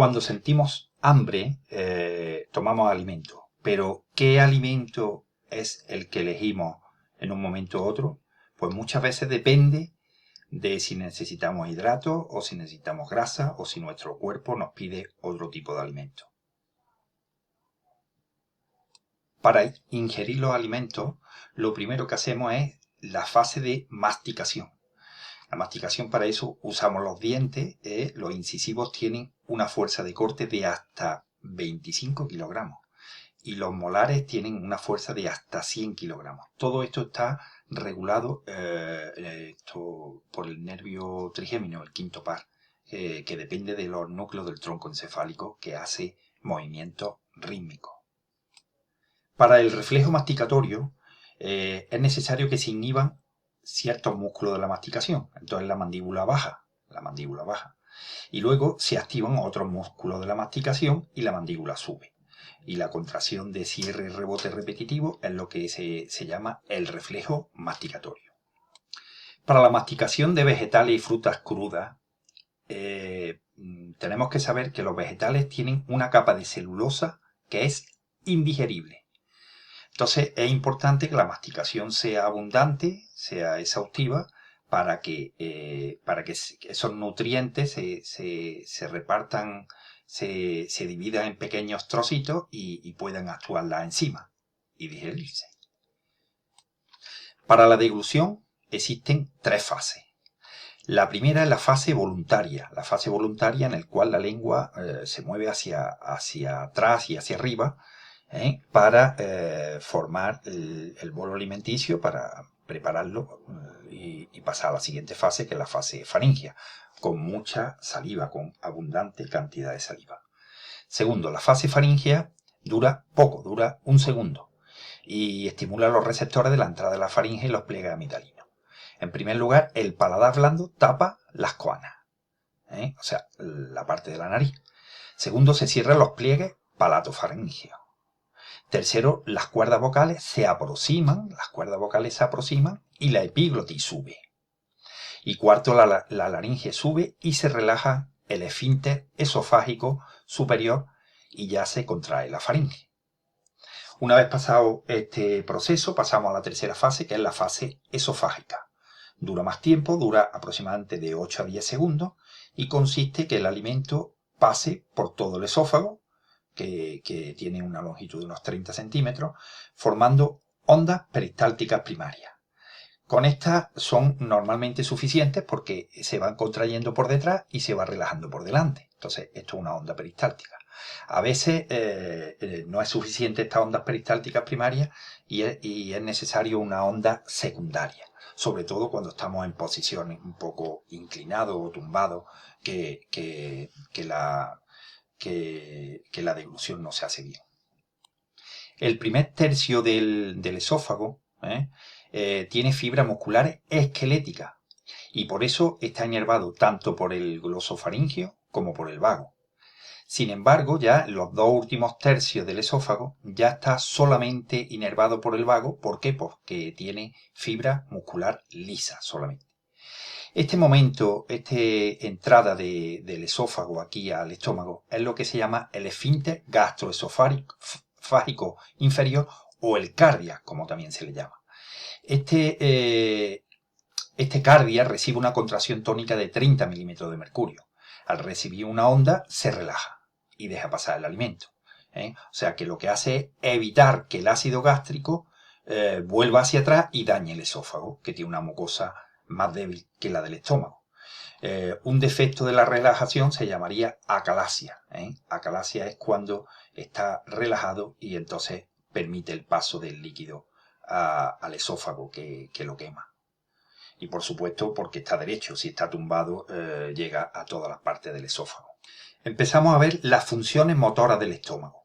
Cuando sentimos hambre, tomamos alimento. Pero, ¿qué alimento es el que elegimos en un momento u otro? Pues muchas veces depende de si necesitamos hidratos o si necesitamos grasa o si nuestro cuerpo nos pide otro tipo de alimento. Para ingerir los alimentos, lo primero que hacemos es la fase de masticación. La masticación, para eso usamos los dientes, los incisivos tienen una fuerza de corte de hasta 25 kilogramos y los molares tienen una fuerza de hasta 100 kilogramos. Todo esto está regulado por el nervio trigémino, el quinto par, que depende de los núcleos del tronco encefálico que hace movimientos rítmicos. Para el reflejo masticatorio es necesario que se inhiban ciertos músculos de la masticación, entonces la mandíbula baja, y luego se activan otros músculos de la masticación y la mandíbula sube. Y la contracción de cierre y rebote repetitivo es lo que se llama el reflejo masticatorio. Para la masticación de vegetales y frutas crudas, tenemos que saber que los vegetales tienen una capa de celulosa que es indigerible. Entonces es importante que la masticación sea abundante, sea exhaustiva, para que esos nutrientes se repartan, se dividan en pequeños trocitos y puedan actuar las enzimas y digerirse. Para la deglución existen 3 fases. La primera es la fase voluntaria en la cual la lengua se mueve hacia atrás y hacia arriba, para formar el bolo alimenticio, para prepararlo y pasar a la siguiente fase, que es la fase faríngea, con mucha saliva, con abundante cantidad de saliva. Segundo, la fase faríngea dura poco, dura 1 segundo y estimula los receptores de la entrada de la faringe y los pliegues amigdalinos. En primer lugar, el paladar blando tapa las coanas, o sea, la parte de la nariz. Segundo, se cierran los pliegues palatofaríngeos. Tercero, las cuerdas vocales se aproximan y la epiglotis sube. Y cuarto, la laringe sube y se relaja el esfínter esofágico superior y ya se contrae la faringe. Una vez pasado este proceso, pasamos a la tercera fase, que es la fase esofágica. Dura más tiempo, dura aproximadamente de 8 a 10 segundos y consiste que el alimento pase por todo el esófago, que tiene una longitud de unos 30 centímetros, formando ondas peristálticas primarias. Con estas son normalmente suficientes porque se van contrayendo por detrás y se va relajando por delante. Entonces, esto es una onda peristáltica. A veces no es suficiente estas ondas peristálticas primarias y es necesario una onda secundaria, sobre todo cuando estamos en posiciones un poco inclinados o tumbados, que la deglución no se hace bien. El primer tercio del esófago tiene fibras musculares esqueléticas y por eso está inervado tanto por el glosofaringio como por el vago. Sin embargo, ya los 2 últimos tercios del esófago ya está solamente inervado por el vago. ¿Por qué? Porque tiene fibra muscular lisa solamente. Este momento, esta entrada del esófago aquí al estómago, es lo que se llama el esfínter gastroesofágico inferior o el cardia, como también se le llama. Este cardia recibe una contracción tónica de 30 milímetros de mercurio. Al recibir una onda, se relaja y deja pasar el alimento. O sea que lo que hace es evitar que el ácido gástrico vuelva hacia atrás y dañe el esófago, que tiene una mucosa más débil que la del estómago. Un defecto de la relajación se llamaría acalasia. Acalasia es cuando está relajado y entonces permite el paso del líquido al esófago que lo quema. Y por supuesto porque está derecho, si está tumbado llega a todas las partes del esófago. Empezamos a ver las funciones motoras del estómago.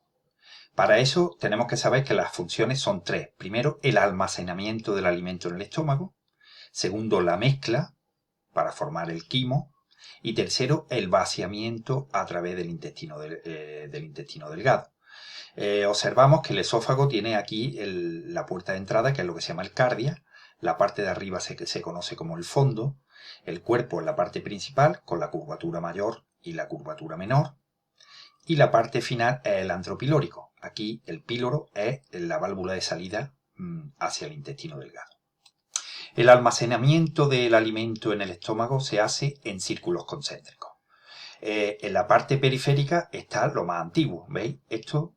Para eso tenemos que saber que las funciones son 3. Primero, el almacenamiento del alimento en el estómago. Segundo, la mezcla para formar el quimo. Y tercero, el vaciamiento a través del intestino delgado. Observamos que el esófago tiene aquí la puerta de entrada, que es lo que se llama el cardia. La parte de arriba se conoce como el fondo. El cuerpo es la parte principal, con la curvatura mayor y la curvatura menor. y la parte final es el antro pilórico. Aquí el píloro es la válvula de salida hacia el intestino delgado. El almacenamiento del alimento en el estómago se hace en círculos concéntricos. En la parte periférica está lo más antiguo, ¿veis? Esto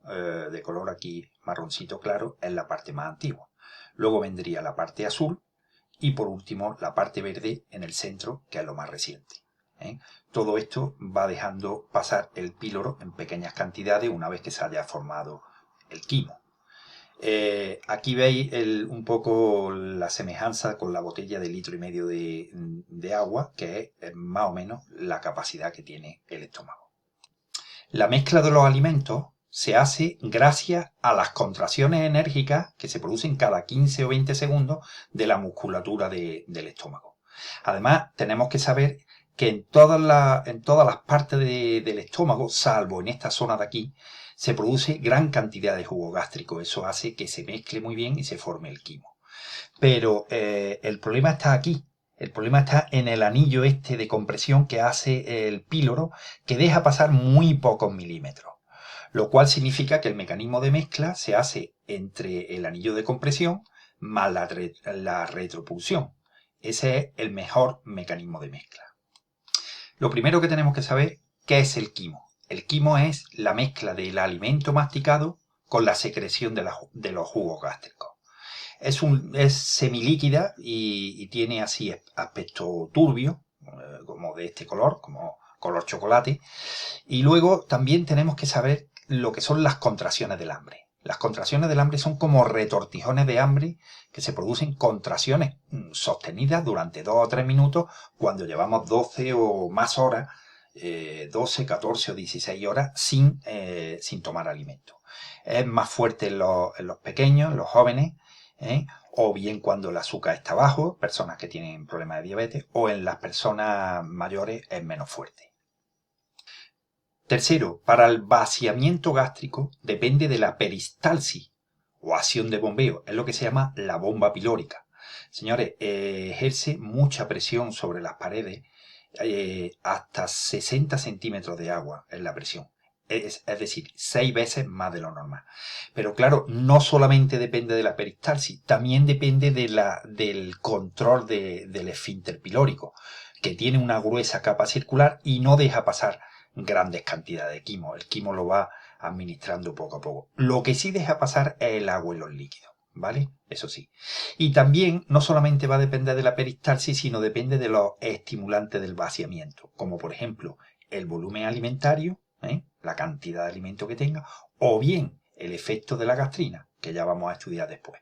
de color aquí marroncito claro es la parte más antigua. Luego vendría la parte azul y por último la parte verde en el centro, que es lo más reciente. Todo esto va dejando pasar el píloro en pequeñas cantidades una vez que se haya formado el quimo. Aquí veis un poco la semejanza con la botella de 1,5 litros de agua, que es más o menos la capacidad que tiene el estómago. La mezcla de los alimentos se hace gracias a las contracciones enérgicas que se producen cada 15 o 20 segundos de la musculatura del estómago. Además, tenemos que saber que en todas las partes del estómago, salvo en esta zona de aquí, se produce gran cantidad de jugo gástrico. Eso hace que se mezcle muy bien y se forme el quimo. Pero el problema está aquí. El problema está en el anillo este de compresión que hace el píloro, que deja pasar muy pocos milímetros. Lo cual significa que el mecanismo de mezcla se hace entre el anillo de compresión más la retropulsión. Ese es el mejor mecanismo de mezcla. Lo primero que tenemos que saber, ¿qué es el quimo? El quimo es la mezcla del alimento masticado con la secreción de los jugos gástricos. Es semilíquida y tiene así aspecto turbio, como de este color, como color chocolate. Y luego también tenemos que saber lo que son las contracciones del hambre. Las contracciones del hambre son como retortijones de hambre que se producen contracciones sostenidas durante 2 o 3 minutos cuando llevamos 12 o más horas, 12, 14 o 16 horas sin tomar alimento. Es más fuerte en los pequeños, en los jóvenes, o bien cuando el azúcar está bajo, personas que tienen problemas de diabetes, o en las personas mayores es menos fuerte. Tercero, para el vaciamiento gástrico depende de la peristalsis o acción de bombeo, es lo que se llama la bomba pilórica. Señores, ejerce mucha presión sobre las paredes, hasta 60 centímetros de agua es la presión. Es decir, 6 veces más de lo normal. Pero claro, no solamente depende de la peristalsis, también depende del control del esfínter pilórico, que tiene una gruesa capa circular y no deja pasar grandes cantidades de quimo. El quimo lo va administrando poco a poco. Lo que sí deja pasar es el agua y los líquidos, ¿vale? Eso sí. Y también no solamente va a depender de la peristalsis, sino depende de los estimulantes del vaciamiento, como por ejemplo el volumen alimentario, la cantidad de alimento que tenga, o bien el efecto de la gastrina, que ya vamos a estudiar después.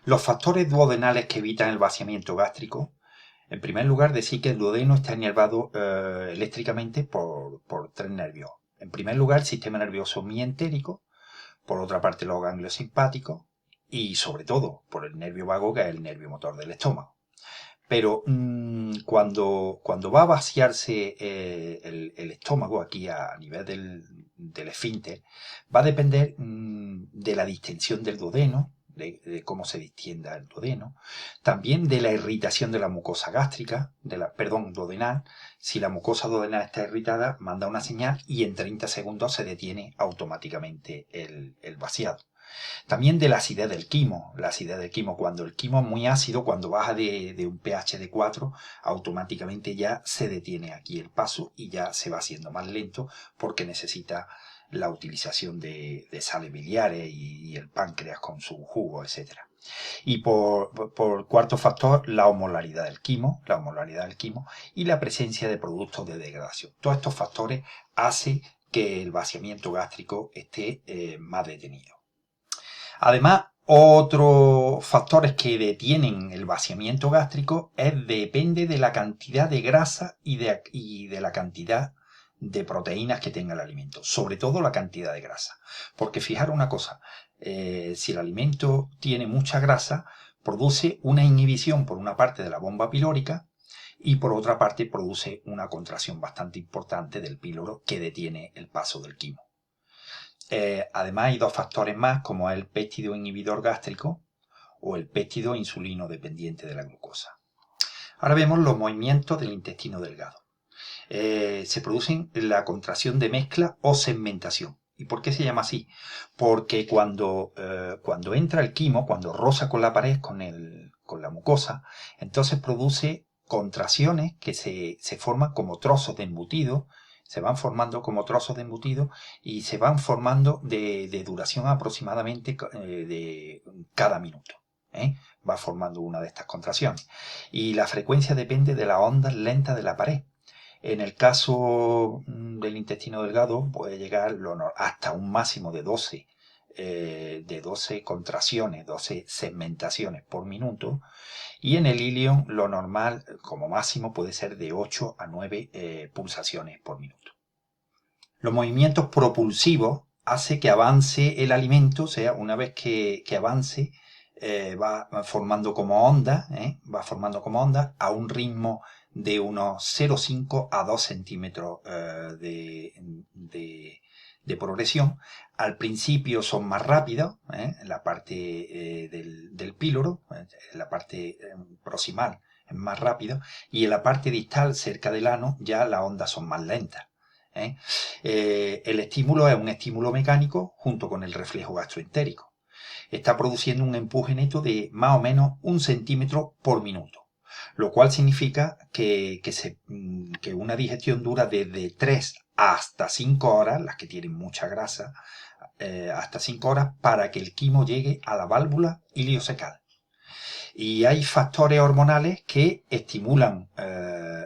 Los factores duodenales que evitan el vaciamiento gástrico. En primer lugar, decir que el duodeno está inervado eléctricamente por 3 nervios. En primer lugar, el sistema nervioso mientérico, por otra parte los ganglios simpáticos y sobre todo por el nervio vago, que es el nervio motor del estómago. Pero cuando va a vaciarse el estómago aquí a nivel del esfínter, va a depender de la distensión del duodeno, de cómo se distienda el duodeno, también de la irritación de la mucosa gástrica, duodenal. Si la mucosa duodenal está irritada, manda una señal y en 30 segundos se detiene automáticamente el vaciado. También de la acidez del quimo. La acidez del quimo, cuando el quimo es muy ácido, cuando baja de un pH de 4, automáticamente ya se detiene aquí el paso y ya se va haciendo más lento porque necesita la utilización de sales biliares y el páncreas con su jugo, etc. Y por cuarto factor, la osmolaridad del quimo y la presencia de productos de degradación. Todos estos factores hacen que el vaciamiento gástrico esté más detenido. Además, otros factores que detienen el vaciamiento gástrico depende de la cantidad de grasa y de la cantidad de proteínas que tenga el alimento, sobre todo la cantidad de grasa. Porque fijaros una cosa, si el alimento tiene mucha grasa, produce una inhibición por una parte de la bomba pilórica y por otra parte produce una contracción bastante importante del píloro que detiene el paso del quimo. Además hay 2 factores más, como el péptido inhibidor gástrico o el péptido insulino dependiente de la glucosa. Ahora vemos los movimientos del intestino delgado. se producen la contracción de mezcla o segmentación. ¿Y por qué se llama así? Porque cuando entra el quimo, cuando roza con la pared, con la mucosa, entonces produce contracciones que se forman como trozos de embutido, se van formando como trozos de embutido y se van formando de duración aproximadamente de cada minuto. Va formando una de estas contracciones. Y la frecuencia depende de las ondas lentas de la pared. En el caso del intestino delgado puede llegar hasta un máximo de 12 contracciones, 12 segmentaciones por minuto. Y en el ilion lo normal como máximo puede ser de 8 a 9 pulsaciones por minuto. Los movimientos propulsivos hacen que avance el alimento, o sea, una vez que avance, va formando como onda, va formando como onda a un ritmo de unos 0,5 a 2 centímetros de progresión. Al principio son más rápidos, en la parte del píloro, en la parte proximal es más rápido, y en la parte distal, cerca del ano, ya las ondas son más lentas. El estímulo es un estímulo mecánico junto con el reflejo gastroentérico. Está produciendo un empuje neto de más o menos 1 centímetro por minuto, lo cual significa que una digestión dura desde 3 hasta 5 horas, las que tienen mucha grasa, hasta 5 horas para que el quimo llegue a la válvula iliocecal. Y hay factores hormonales que estimulan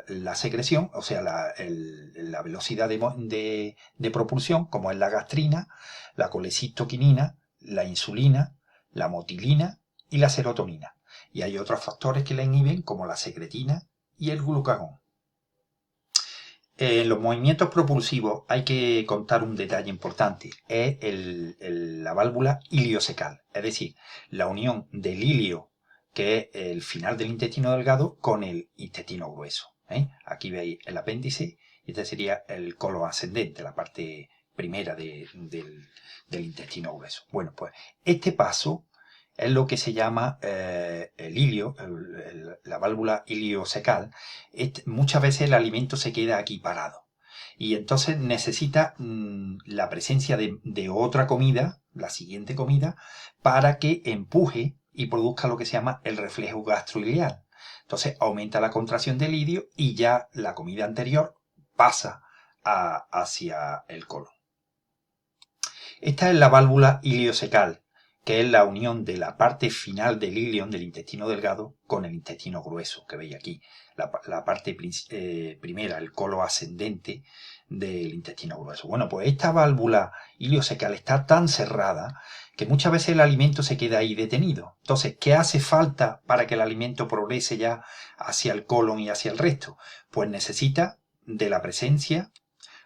la secreción, o sea, la velocidad de propulsión, como es la gastrina, la colecistoquinina, la insulina, la motilina y la serotonina. Y hay otros factores que la inhiben, como la secretina y el glucagón. En los movimientos propulsivos hay que contar un detalle importante, es la válvula iliocecal, es decir, la unión del ilio, que es el final del intestino delgado, con el intestino grueso. Aquí veis el apéndice y este sería el colon ascendente, la parte primera del intestino grueso. Bueno, pues este paso es lo que se llama el ilio, la válvula iliocecal. Muchas veces el alimento se queda aquí parado y entonces necesita la presencia de otra comida, la siguiente comida, para que empuje y produzca lo que se llama el reflejo gastroiliar. Entonces aumenta la contracción del ilio y ya la comida anterior pasa hacia el colon. Esta es la válvula iliocecal, que es la unión de la parte final del ilion, del intestino delgado, con el intestino grueso, que veis aquí. La parte primera, el colon ascendente del intestino grueso. Bueno, pues esta válvula iliocecal está tan cerrada que muchas veces el alimento se queda ahí detenido. Entonces, ¿qué hace falta para que el alimento progrese ya hacia el colon y hacia el resto? Pues necesita de la presencia.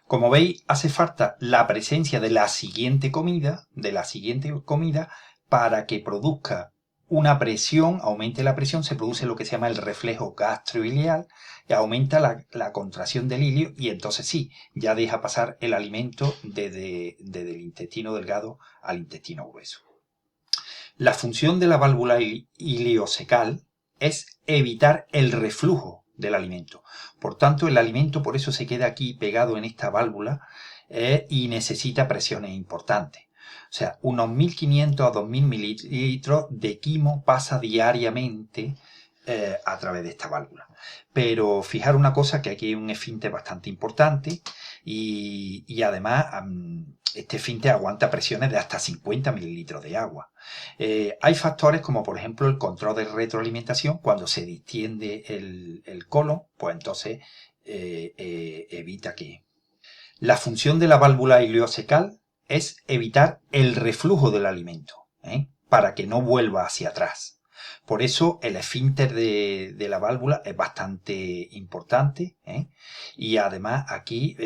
Como veis, hace falta la presencia de la siguiente comida, para que produzca una presión, aumente la presión, se produce lo que se llama el reflejo gastroiliar, y aumenta la contracción del ilio y entonces sí, ya deja pasar el alimento desde el intestino delgado al intestino grueso. La función de la válvula iliocecal es evitar el reflujo del alimento. Por tanto, el alimento por eso se queda aquí pegado en esta válvula y necesita presiones importantes. O sea, unos 1500 a 2000 mililitros de quimo pasa diariamente a través de esta válvula. Pero fijar una cosa, que aquí hay un esfínter bastante importante y además este esfínter aguanta presiones de hasta 50 mililitros de agua. Hay factores como por ejemplo el control de retroalimentación. Cuando se distiende el colon, pues entonces evita que... La función de la válvula iliocecal es evitar el reflujo del alimento, para que no vuelva hacia atrás. Por eso el esfínter de la válvula es bastante importante, y además aquí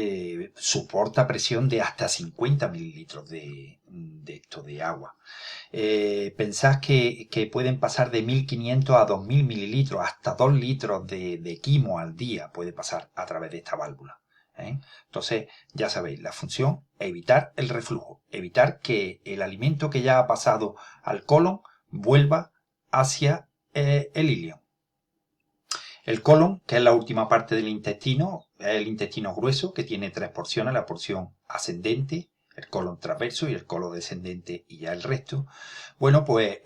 soporta presión de hasta 50 mililitros de agua. Pensad que pueden pasar de 1500 a 2000 mililitros, hasta 2 litros de quimo al día puede pasar a través de esta válvula. Entonces, ya sabéis, la función es evitar el reflujo, evitar que el alimento que ya ha pasado al colon vuelva hacia el ilion. El colon, que es la última parte del intestino, es el intestino grueso, que tiene 3 porciones, la porción ascendente, el colon transverso y el colon descendente y ya el resto. Bueno, pues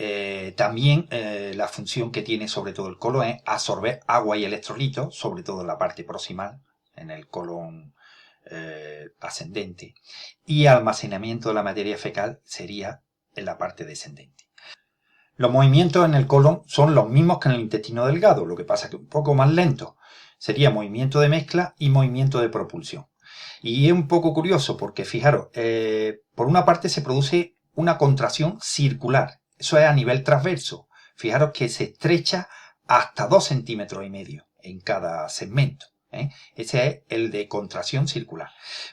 también la función que tiene sobre todo el colon es absorber agua y electrolitos, sobre todo en la parte proximal, en el colon ascendente, y almacenamiento de la materia fecal sería en la parte descendente. Los movimientos en el colon son los mismos que en el intestino delgado, lo que pasa que un poco más lento. Sería movimiento de mezcla y movimiento de propulsión. Y es un poco curioso porque, fijaros, por una parte se produce una contracción circular. Eso es a nivel transverso. Fijaros que se estrecha hasta 2,5 centímetros en cada segmento. Ese es el de contracción circular.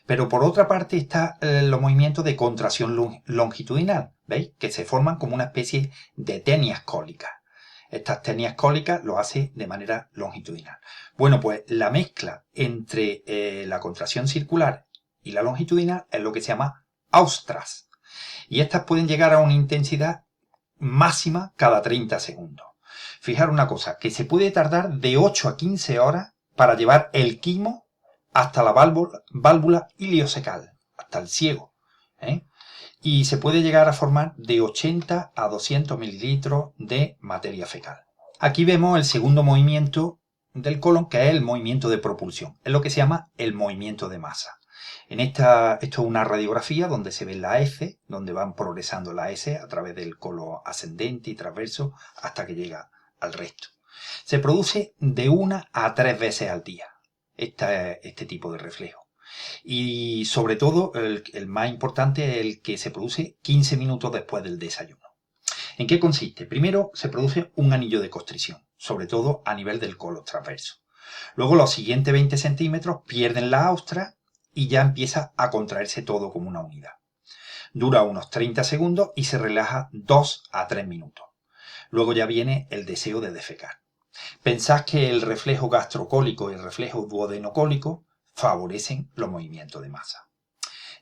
Pero por otra parte está los movimientos de contracción longitudinal, ¿veis? Que se forman como una especie de tenias cólicas. Estas tenias cólicas lo hace de manera longitudinal. Bueno, pues la mezcla entre la contracción circular y la longitudinal es lo que se llama austras. Y estas pueden llegar a una intensidad máxima cada 30 segundos. Fijaros una cosa, que se puede tardar de 8 a 15 horas para llevar el quimo hasta la válvula iliocecal, hasta el ciego. Y se puede llegar a formar de 80 a 200 mililitros de materia fecal. Aquí vemos el segundo movimiento del colon, que es el movimiento de propulsión. Es lo que se llama el movimiento de masa. Esto es una radiografía donde se ven las heces, donde van progresando las heces a través del colon ascendente y transverso hasta que llega al recto. Se produce de 1 a 3 veces al día este tipo de reflejo. Y sobre todo, el más importante es el que se produce 15 minutos después del desayuno. ¿En qué consiste? Primero se produce un anillo de constricción, sobre todo a nivel del colon transverso. Luego los siguientes 20 centímetros pierden la austra y ya empieza a contraerse todo como una unidad. Dura unos 30 segundos y se relaja 2 a 3 minutos. Luego ya viene el deseo de defecar. Pensad que el reflejo gastrocólico y el reflejo duodenocólico favorecen los movimientos de masa.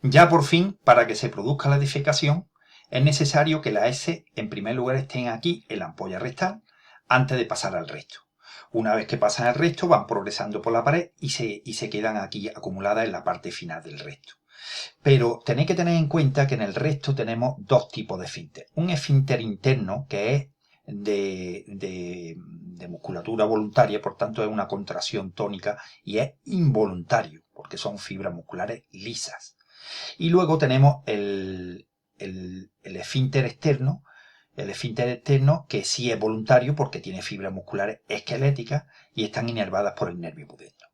Ya por fin, para que se produzca la defecación, es necesario que las heces en primer lugar estén aquí en la ampolla rectal antes de pasar al recto. Una vez que pasan al recto van progresando por la pared y se quedan aquí acumuladas en la parte final del recto. Pero tenéis que tener en cuenta que en el recto tenemos dos tipos de esfínter. Un esfínter interno que es de musculatura voluntaria, por tanto es una contracción tónica y es involuntario porque son fibras musculares lisas. Y luego tenemos el esfínter externo, que sí es voluntario porque tiene fibras musculares esqueléticas y están inervadas por el nervio pudendo.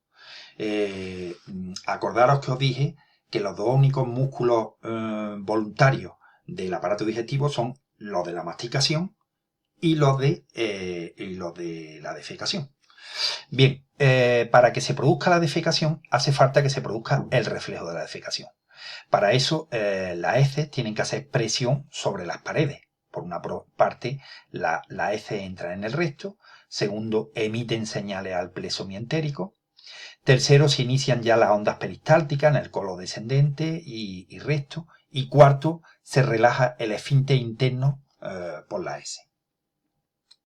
Acordaros que os dije que los dos únicos músculos voluntarios del aparato digestivo son los de la masticación y los de la defecación. Bien, para que se produzca la defecación hace falta que se produzca el reflejo de la defecación. Para eso las heces tienen que hacer presión sobre las paredes. Por una parte, la heces entra en el recto. Segundo, emiten señales al pleso mientérico. Tercero, se inician ya las ondas peristálticas en el colon descendente y recto. Y cuarto, se relaja el esfínter interno por la heces.